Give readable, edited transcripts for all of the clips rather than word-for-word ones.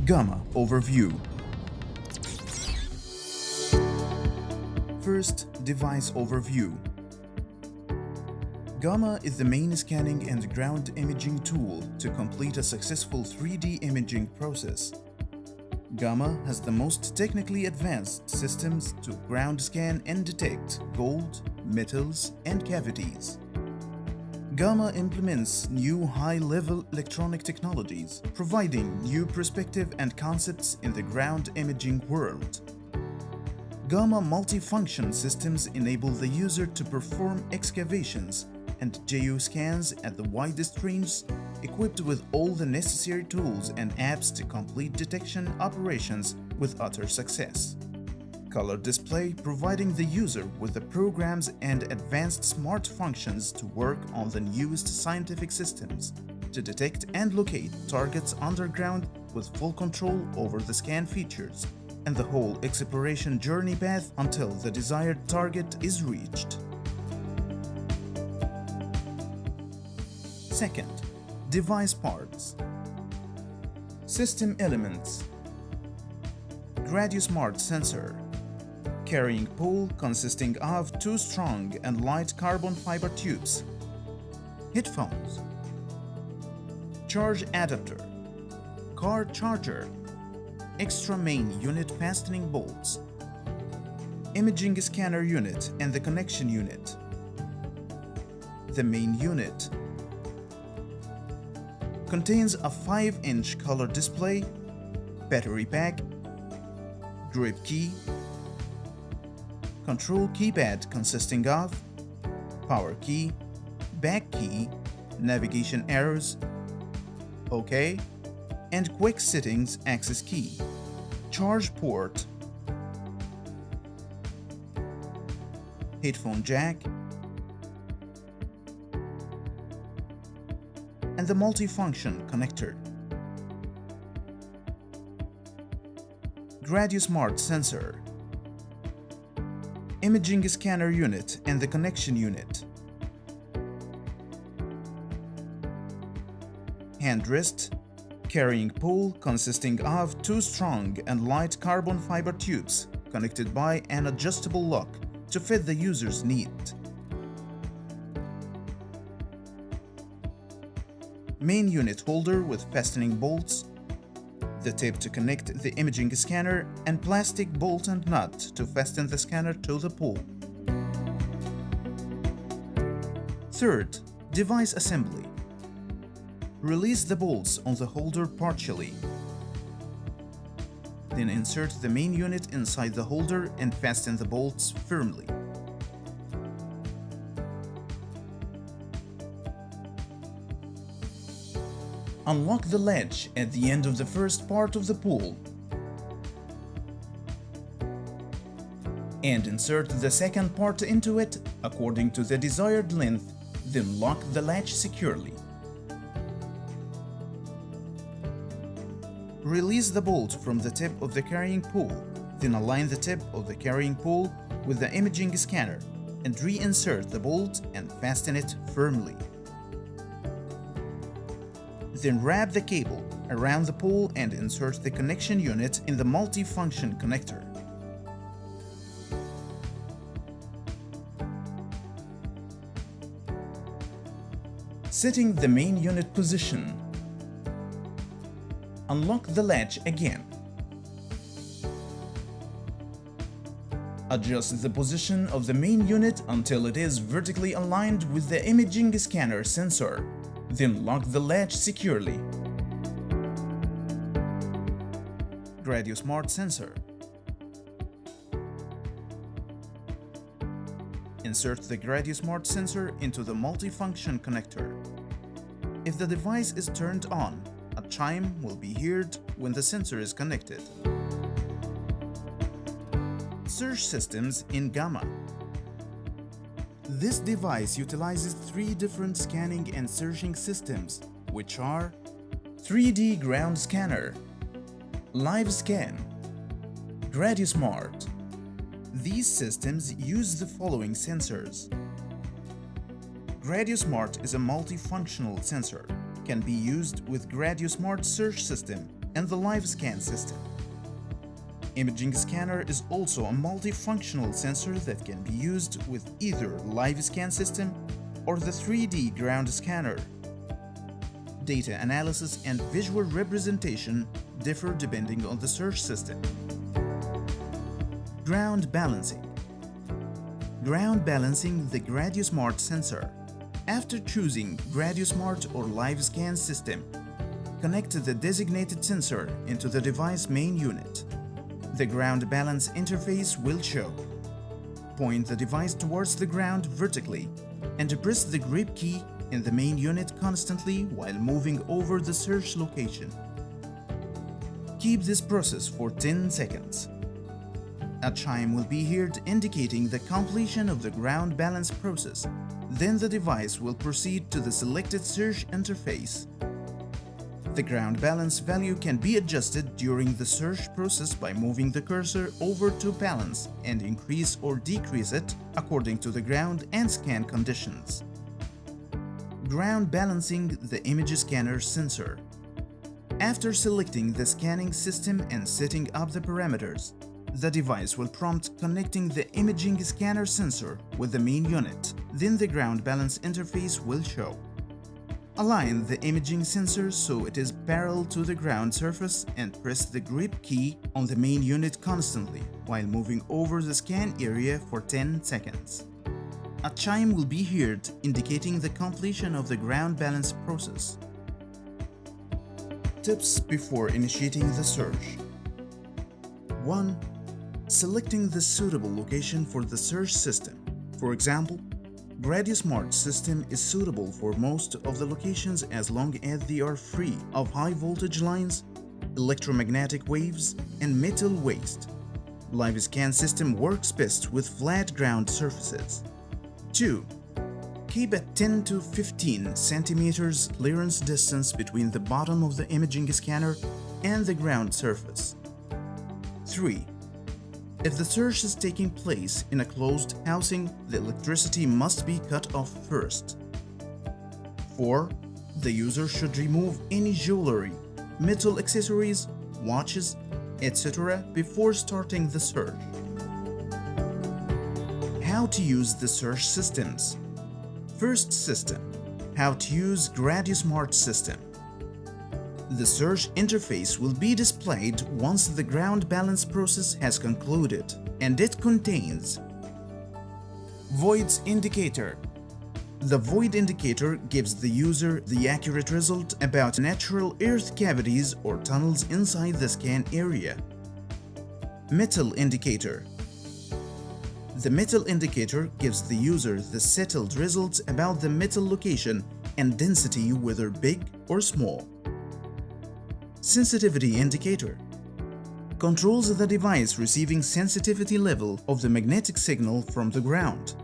Gamma Overview. First, device overview. Gamma is the main scanning and ground imaging tool to complete a successful 3D imaging process. Gamma has the most technically advanced systems to ground scan and detect gold, metals, and cavities. Gamma implements new high-level electronic technologies, providing new perspective and concepts in the ground imaging world. Gamma multifunction systems enable the user to perform excavations and geoscans at the widest range, equipped with all the necessary tools and apps to complete detection operations with utter success. Color display, providing the user with the programs and advanced smart functions to work on the newest scientific systems to detect and locate targets underground with full control over the scan features and the whole exploration journey path until the desired target is reached. Second, device parts. System elements. GradioSmart sensor. Carrying pole consisting of 2 strong and light carbon fiber tubes. Headphones. Charge adapter. Car charger. Extra main unit fastening bolts. Imaging scanner unit and the connection unit. The main unit contains a 5-inch color display, battery pack, grip key, control keypad consisting of power key, back key, navigation arrows, OK, and quick settings access key, charge port, headphone jack, and the multifunction connector. GradioSmart sensor. Imaging scanner unit and the connection unit. Handrest. Carrying pole consisting of 2 strong and light carbon fiber tubes connected by an adjustable lock to fit the user's need. Main unit holder with fastening bolts, the tip to connect the imaging scanner, and plastic bolt and nut to fasten the scanner to the pole. Third, device assembly. Release the bolts on the holder partially. Then insert the main unit inside the holder and fasten the bolts firmly. Unlock the latch at the end of the first part of the pole and insert the second part into it according to the desired length, then lock the latch securely. Release the bolt from the tip of the carrying pole, then align the tip of the carrying pole with the imaging scanner and reinsert the bolt and fasten it firmly. Then wrap the cable around the pole and insert the connection unit in the multifunction connector. Setting the main unit position. Unlock the latch again. Adjust the position of the main unit until it is vertically aligned with the imaging scanner sensor. Then lock the latch securely. GradioSmart sensor. Insert the GradioSmart sensor into the multifunction connector. If the device is turned on, a chime will be heard when the sensor is connected. Search systems in Gamma. This device utilizes 3 different scanning and searching systems, which are 3D ground scanner, live scan, GradiSmart. These systems use the following sensors. GradiSmart is a multifunctional sensor, can be used with GradiSmart search system and the live scan system. Imaging scanner is also a multifunctional sensor that can be used with either live scan system or the 3D ground scanner. Data analysis and visual representation differ depending on the search system. Ground balancing. Ground balancing the GradiSmart sensor. After choosing GradiSmart or live scan system, connect the designated sensor into the device main unit. The ground balance interface will show. Point the device towards the ground vertically and press the grip key in the main unit constantly while moving over the search location. Keep this process for 10 seconds. A chime will be heard indicating the completion of the ground balance process. Then the device will proceed to the selected search interface. The ground balance value can be adjusted during the search process by moving the cursor over to balance and increase or decrease it according to the ground and scan conditions. Ground balancing the image scanner sensor. After selecting the scanning system and setting up the parameters, the device will prompt connecting the imaging scanner sensor with the main unit. Then the ground balance interface will show. Align the imaging sensor so it is parallel to the ground surface and press the grip key on the main unit constantly while moving over the scan area for 10 seconds. A chime will be heard indicating the completion of the ground balance process. Tips before initiating the search. 1. Selecting the suitable location for the search system. For example, GradiSmart system is suitable for most of the locations as long as they are free of high voltage lines, electromagnetic waves, and metal waste. Live scan system works best with flat ground surfaces. 2. Keep a 10 to 15 centimeters clearance distance between the bottom of the imaging scanner and the ground surface. 3. If the search is taking place in a closed housing, the electricity must be cut off first. 4. The user should remove any jewelry, metal accessories, watches, etc. before starting the search. How to use the search systems. First system. How to use GradiSmart system. The search interface will be displayed once the ground balance process has concluded, and it contains Voids indicator. The void indicator gives the user the accurate result about natural earth cavities or tunnels inside the scan area. Metal indicator. The metal indicator gives the user the settled results about the metal location and density, whether big or small. Sensitivity indicator controls the device receiving sensitivity level of the magnetic signal from the ground.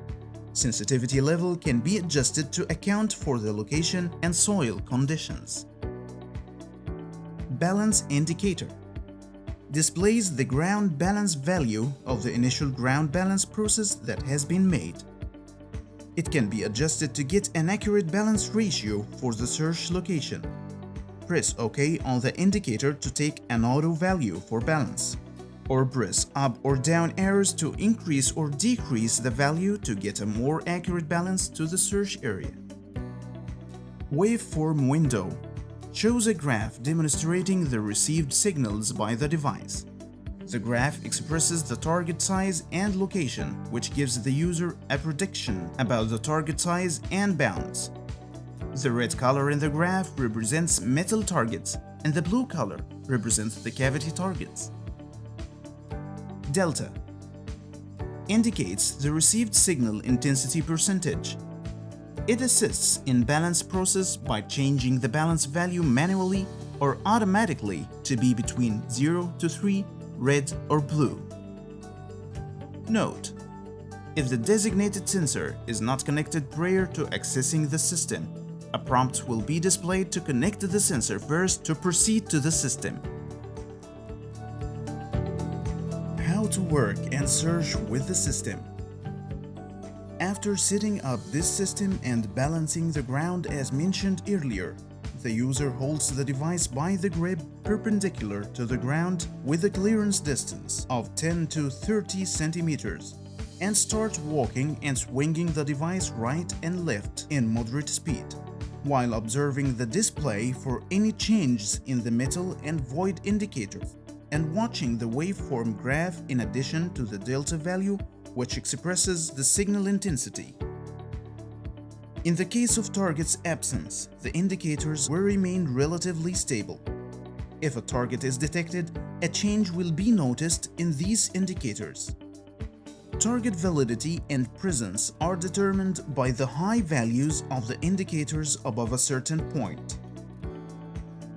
Sensitivity level can be adjusted to account for the location and soil conditions. Balance indicator displays the ground balance value of the initial ground balance process that has been made. It can be adjusted to get an accurate balance ratio for the search location. Press OK on the indicator to take an auto value for balance, or press up or down arrows to increase or decrease the value to get a more accurate balance to the search area. Waveform window shows a graph demonstrating the received signals by the device. The graph expresses the target size and location, which gives the user a prediction about the target size and bounds. The red color in the graph represents metal targets, and the blue color represents the cavity targets. Delta indicates the received signal intensity percentage. It assists in balance process by changing the balance value manually or automatically to be between 0 to 3, red or blue. Note: if the designated sensor is not connected prior to accessing the system, a prompt will be displayed to connect the sensor first to proceed to the system. How to work and search with the system. After setting up this system and balancing the ground as mentioned earlier, the user holds the device by the grip perpendicular to the ground with a clearance distance of 10 to 30 centimeters and starts walking and swinging the device right and left in moderate speed, while observing the display for any changes in the metal and void indicators and watching the waveform graph in addition to the delta value, which expresses the signal intensity. In the case of target's absence, the indicators will remain relatively stable. If a target is detected, a change will be noticed in these indicators. Target validity and presence are determined by the high values of the indicators above a certain point.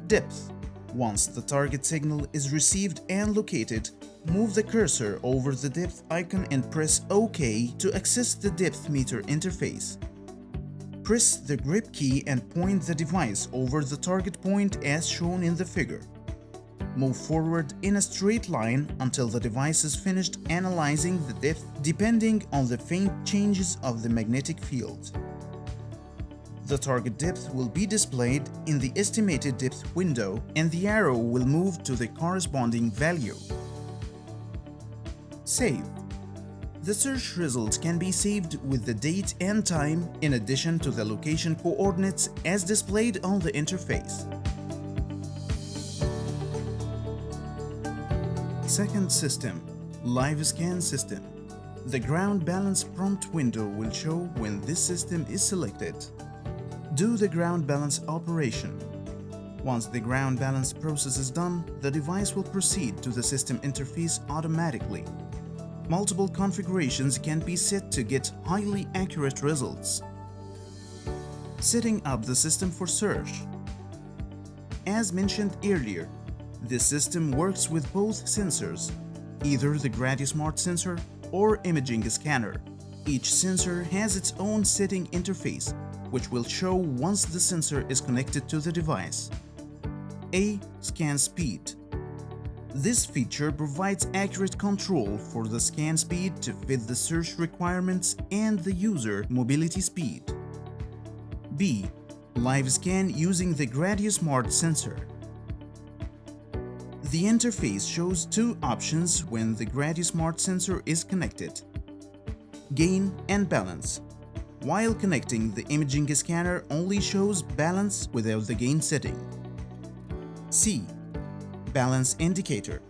Depth. Once the target signal is received and located, move the cursor over the depth icon and press OK to access the depth meter interface. Press the grip key and point the device over the target point as shown in the figure. Move forward in a straight line until the device is finished analyzing the depth depending on the faint changes of the magnetic field. The target depth will be displayed in the estimated depth window and the arrow will move to the corresponding value. Save. The search results can be saved with the date and time in addition to the location coordinates as displayed on the interface. Second system, Live Scan System. The ground balance prompt window will show when this system is selected. Do the ground balance operation. Once the ground balance process is done, the device will proceed to the system interface automatically. Multiple configurations can be set to get highly accurate results. Setting up the system for search. As mentioned earlier, this system works with both sensors, either the GradiSmart sensor or imaging scanner. Each sensor has its own setting interface, which will show once the sensor is connected to the device. A. Scan speed. This feature provides accurate control for the scan speed to fit the search requirements and the user mobility speed. B. Live scan using the GradiSmart sensor. The interface shows two options when the GradiSmart sensor is connected: gain and balance. While connecting, the imaging scanner only shows balance without the gain setting. C. Balance indicator.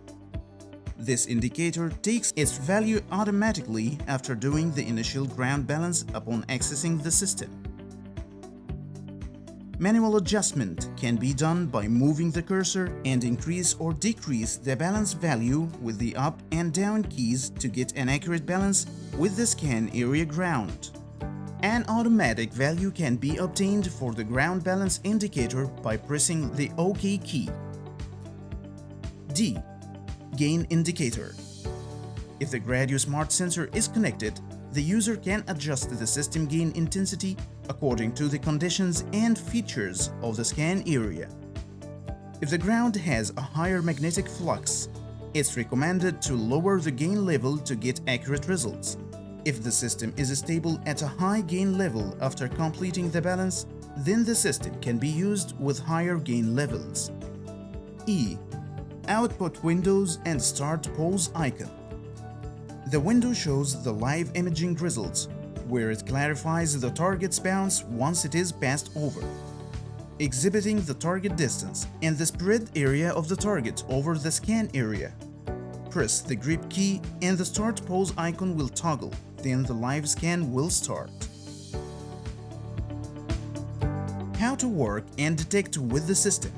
This indicator takes its value automatically after doing the initial ground balance upon accessing the system. Manual adjustment can be done by moving the cursor and increase or decrease the balance value with the up and down keys to get an accurate balance with the scan area ground. An automatic value can be obtained for the ground balance indicator by pressing the OK key. D. Gain indicator. If the GradiSmart sensor is connected, the user can adjust the system gain intensity according to the conditions and features of the scan area. If the ground has a higher magnetic flux, it's recommended to lower the gain level to get accurate results. If the system is stable at a high gain level after completing the balance, then the system can be used with higher gain levels. E. Output windows and start pause icon. The window shows the live imaging results, where it clarifies the target's bounce once it is passed over, exhibiting the target distance and the spread area of the target over the scan area. Press the grip key and the start pause icon will toggle, then the live scan will start. How to work and detect with the system.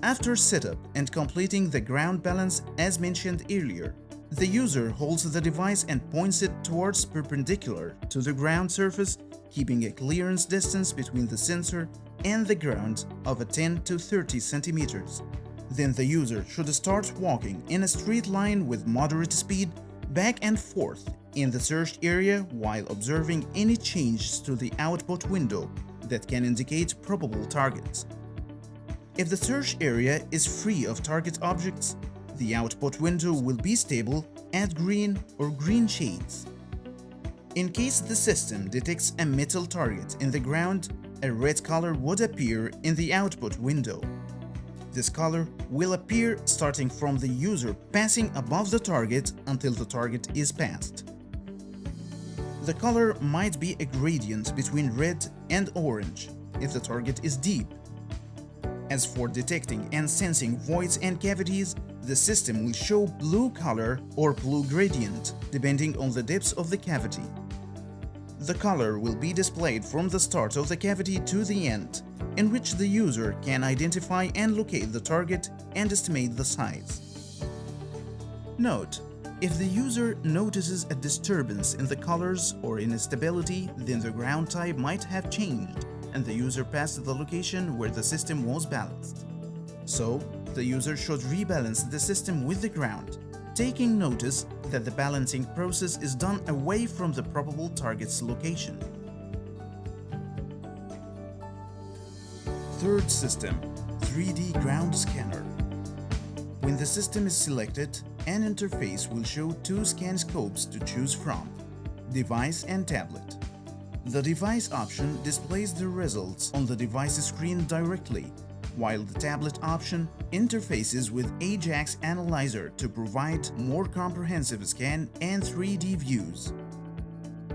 After setup and completing the ground balance as mentioned earlier, the user holds the device and points it towards perpendicular to the ground surface, keeping a clearance distance between the sensor and the ground of 10 to 30 centimeters. Then the user should start walking in a straight line with moderate speed back and forth in the searched area while observing any changes to the output window that can indicate probable targets. If the search area is free of target objects, The output window will be stable at green or green shades. In case the system detects a metal target in the ground, a red color would appear in the output window. This color will appear starting from the user passing above the target until the target is passed. The color might be a gradient between red and orange if the target is deep. As for detecting and sensing voids and cavities, the system will show blue color or blue gradient depending on the depth of the cavity. The color will be displayed from the start of the cavity to the end, in which the user can identify and locate the target and estimate the size. Note: if the user notices a disturbance in the colors or instability, then the ground type might have changed and the user passed the location where the system was balanced. So, the user should rebalance the system with the ground, taking notice that the balancing process is done away from the probable target's location. Third system, 3D ground scanner. When the system is selected, an interface will show two scan scopes to choose from: device and tablet. The device option displays the results on the device screen directly, while the tablet option interfaces with Ajax Analyzer to provide more comprehensive scan and 3D views.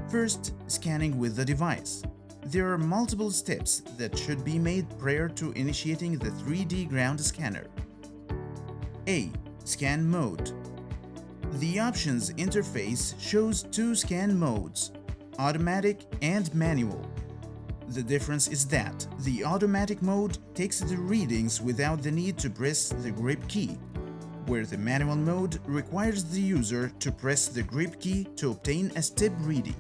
First, scanning with the device. There are multiple steps that should be made prior to initiating the 3D ground scanner. A. Scan mode. The options interface shows two scan modes: automatic and manual. The difference is that the automatic mode takes the readings without the need to press the grip key, where the manual mode requires the user to press the grip key to obtain a step reading.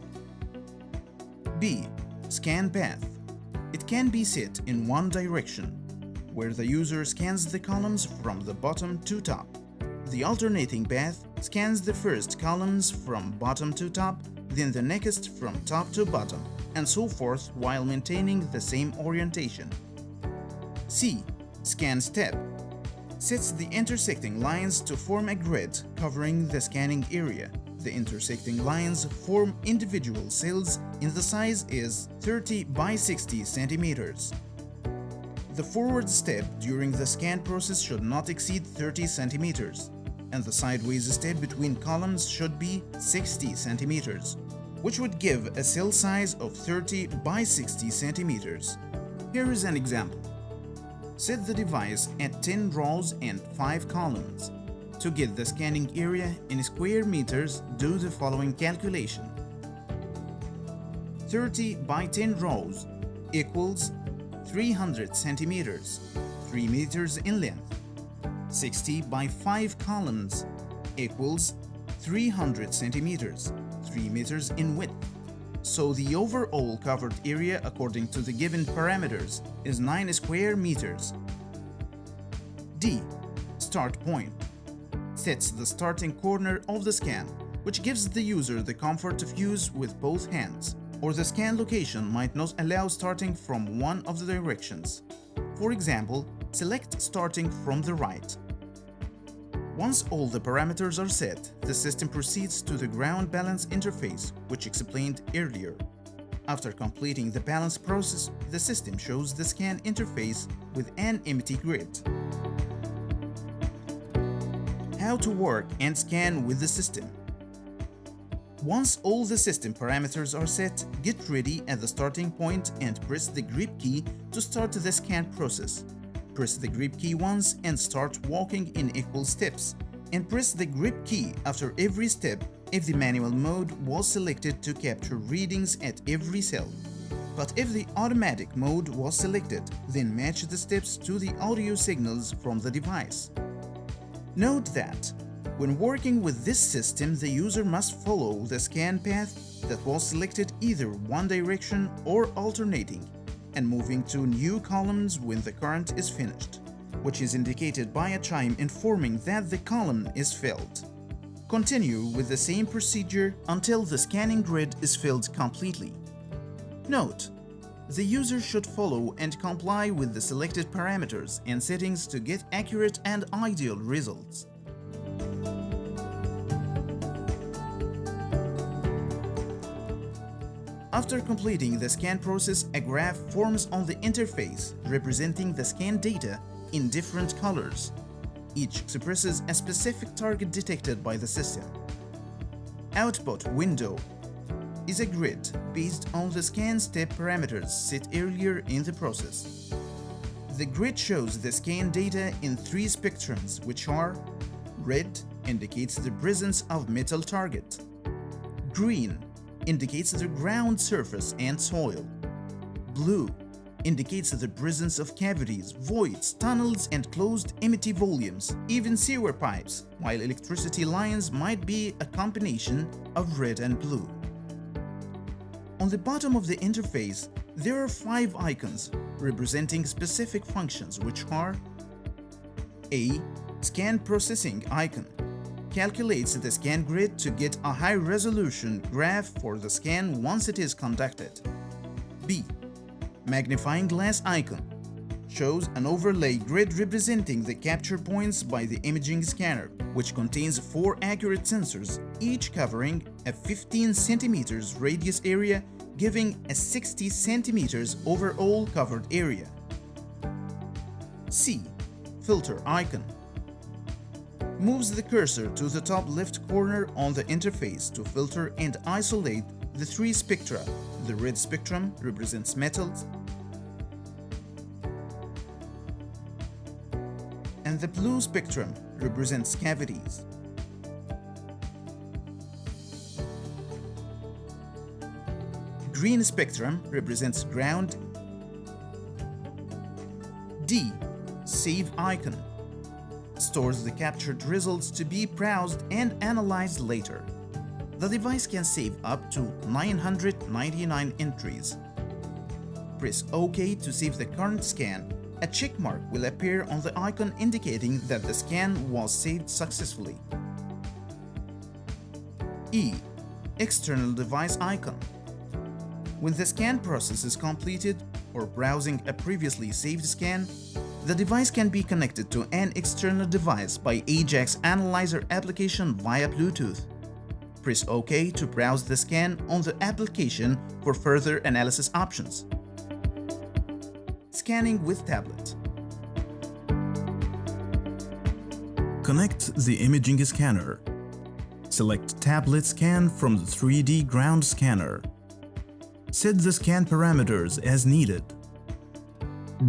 B. Scan path. It can be set in one direction, where the user scans the columns from the bottom to top. The alternating path scans the first columns from bottom to top, then the next from top to bottom, and so forth while maintaining the same orientation. C. Scan step. Sets the intersecting lines to form a grid covering the scanning area. The intersecting lines form individual cells and the size is 30 by 60 centimeters. The forward step during the scan process should not exceed 30 centimeters, and the sideways step between columns should be 60 centimeters, which would give a cell size of 30 by 60 centimeters. Here is an example. Set the device at 10 rows and 5 columns. To get the scanning area in square meters, do the following calculation. 30 by 10 rows equals 300 centimeters, 3 meters in length. 60 by 5 columns equals 300 centimeters, 3 meters in width. So the overall covered area according to the given parameters is 9 square meters. D. Start point. Sets the starting corner of the scan, which gives the user the comfort of use with both hands, or the scan location might not allow starting from one of the directions. For example, select starting from the right. Once all the parameters are set, the system proceeds to the ground balance interface, which explained earlier. After completing the balance process, the system shows the scan interface with an empty grid. How to work and scan with the system. Once all the system parameters are set, get ready at the starting point and press the grip key to start the scan process. Press the grip key once and start walking in equal steps, and press the grip key after every step if the manual mode was selected to capture readings at every cell. But if the automatic mode was selected, then match the steps to the audio signals from the device. Note that when working with this system, the user must follow the scan path that was selected either one direction or alternating, and moving to new columns when the current is finished, which is indicated by a chime informing that the column is filled. Continue with the same procedure until the scanning grid is filled completely. Note: the user should follow and comply with the selected parameters and settings to get accurate and ideal results. After completing the scan process, a graph forms on the interface representing the scan data in different colors. Each expresses a specific target detected by the system. Output window is a grid based on the scan step parameters set earlier in the process. The grid shows the scan data in three spectrums, which are: red indicates the presence of metal target, green indicates the ground surface and soil, blue indicates the presence of cavities, voids, tunnels, and closed empty volumes, even sewer pipes, while electricity lines might be a combination of red and blue. On the bottom of the interface, there are 5 icons representing specific functions, which are: A. Scan processing icon calculates the scan grid to get a high-resolution graph for the scan once it is conducted. B. Magnifying glass icon shows an overlay grid representing the capture points by the imaging scanner, which contains 4 accurate sensors, each covering a 15 cm radius area, giving a 60 cm overall covered area. C. Filter icon moves the cursor to the top left corner on the interface to filter and isolate the 3 spectra. The red spectrum represents metals, and the blue spectrum represents cavities. Green spectrum represents ground. D. Save icon stores the captured results to be browsed and analyzed later. The device can save up to 999 entries. Press OK to save the current scan. A check mark will appear on the icon indicating that the scan was saved successfully. E. External device icon. When the scan process is completed or browsing a previously saved scan, the device can be connected to an external device by Ajax Analyzer application via Bluetooth. Press OK to browse the scan on the application for further analysis options. Scanning with tablet. Connect the imaging scanner. Select Tablet Scan from the 3D ground scanner. Set the scan parameters as needed.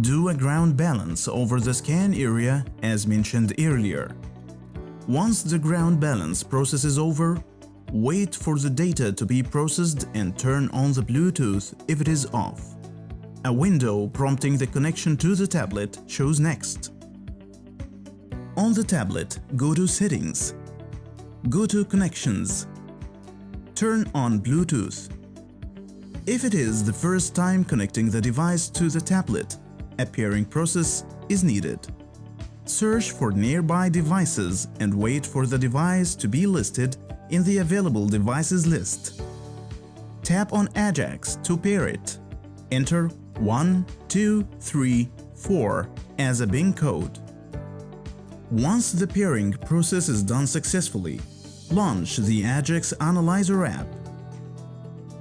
Do a ground balance over the scan area as mentioned earlier. Once the ground balance process is over, wait for the data to be processed and turn on the Bluetooth if it is off. A window prompting the connection to the tablet shows next. On the tablet, go to Settings. Go to Connections. Turn on Bluetooth. If it is the first time connecting the device to the tablet, a pairing process is needed. Search for nearby devices and wait for the device to be listed in the available devices list. Tap on Ajax to pair it. Enter 1, 2, 3, 4 as a bin code. Once the pairing process is done successfully, launch the Ajax Analyzer app.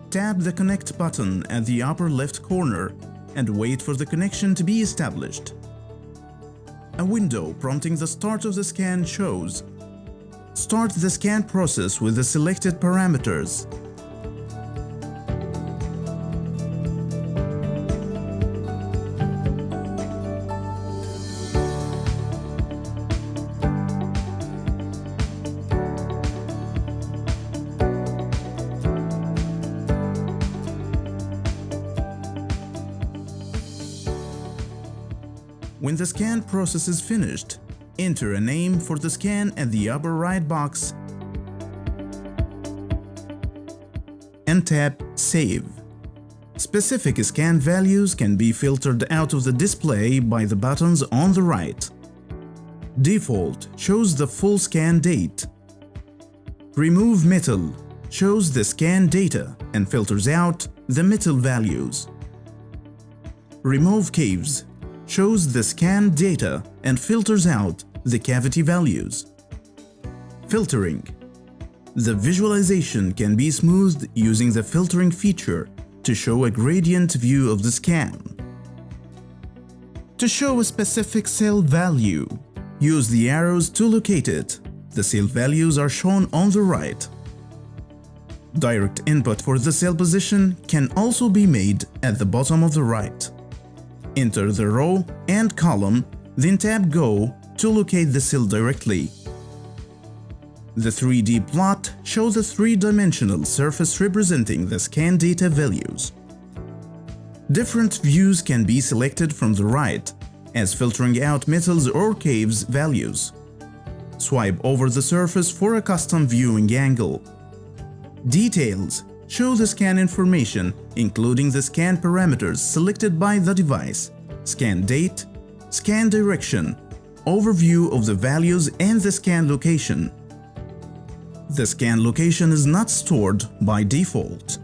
Tap the Connect button at the upper left corner and wait for the connection to be established. A window prompting the start of the scan shows. Start the scan process with the selected parameters. When the scan process is finished, enter a name for the scan at the upper right box and tap Save. Specific scan values can be filtered out of the display by the buttons on the right. Default shows the full scan date. Remove Metal shows the scan data and filters out the metal values. Remove Caves shows the scan data and filters out the cavity values. Filtering. The visualization can be smoothed using the filtering feature to show a gradient view of the scan. To show a specific cell value, use the arrows to locate it. The cell values are shown on the right. Direct input for the cell position can also be made at the bottom of the right. Enter the row and column, then tap Go to locate the cell directly. The 3D plot shows a three-dimensional surface representing the scan data values. Different views can be selected from the right, as filtering out metals or caves values. Swipe over the surface for a custom viewing angle. Details show the scan information, including the scan parameters selected by the device, scan date, scan direction, overview of the values, and the scan location. The scan location is not stored by default.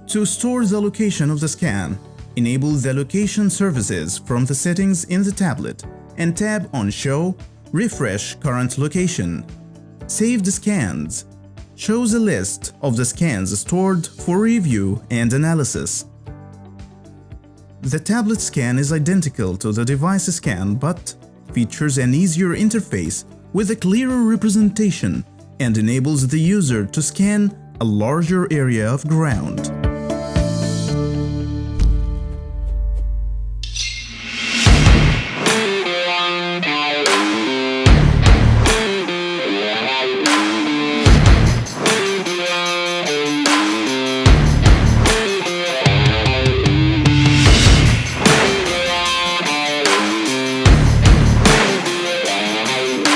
To store the location of the scan, enable the location services from the settings in the tablet and tap on Show Refresh Current Location. Saved scans shows a list of the scans stored for review and analysis. The tablet scan is identical to the device scan but features an easier interface with a clearer representation and enables the user to scan a larger area of ground.